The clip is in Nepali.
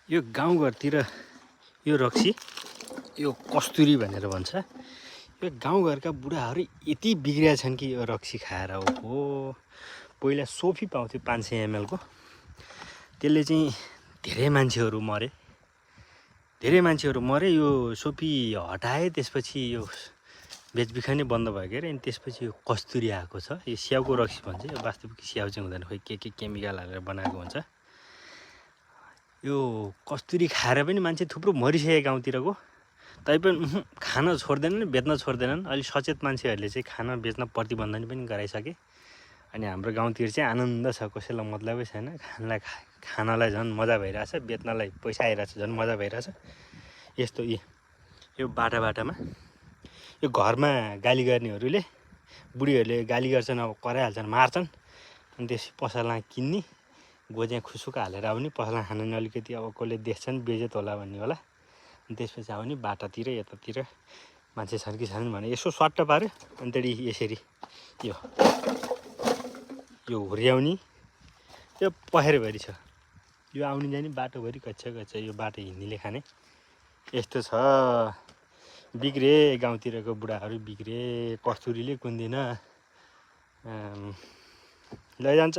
यो गाउँघरतिर यो रक्सी यो कस्तुरी भनेर भन्छ। यो गाउँघरका बुढाहरू यति बिग्रिया छन् कि यो रक्सी खाएर हो। पहिला सोफी पाउँथ्यो 500 ml को, त्यसले चाहिँ धेरै मान्छेहरू मरे। यो सोफी हटाए, त्यसपछि यो बेचबिखन नै बन्द भयो के अरे। अनि त्यसपछि यो कस्तुरी आएको छ। यो स्याउको रक्सी भन्छ। यो वास्तविक स्याउ चाहिँ हुँदैन, खोइ के केमिकल हालेर बनाएको हुन्छ। यो कस्तुरी खाएर पनि मान्छे थुप्रो मरिसके गाउँतिरको। तैपनि खान छोड्दैनन्, बेच्न छोड्दैनन्। अहिले सचेत मान्छेहरूले चाहिँ खान बेच्न प्रतिबन्धन पनि गराइसके। अनि हाम्रो गाउँतिर चाहिँ आनन्द छ, कसैलाई मतलबै छैन। खानलाई झन् मजा भइरहेछ, बेच्नलाई पैसा आइरहेछ, झन् मजा भइरहेछ। यस्तो यो बाटामा यो घरमा गाली गर्नेहरूले, बुढीहरूले गाली गर्छन्, अब कराइहाल्छन्, मार्छन्। अनि त्यसपछि पसलमा किन्ने, गोज्या खुसुक हालेर आउने, पसलमा खानु नि अलिकति अब कसले देख्छन् बेजेत होला भन्ने होला। अनि त्यसपछि आउने बाटातिर यतातिर मान्छे छन् कि छैनन् भने यसो स्वाट्ट पार्यो। अनि त्यहाँदेखि यसरी यो हुर्याउने। यो पहेरोभरि छ, यो आउने जाने बाटोभरि कच्चा यो बाटो हिँड्नेले खाने। यस्तो छ, बिग्रे गाउँतिरको बुढाहरू बिग्रे। कस्तुरीले कुन दिन लैजान्छ।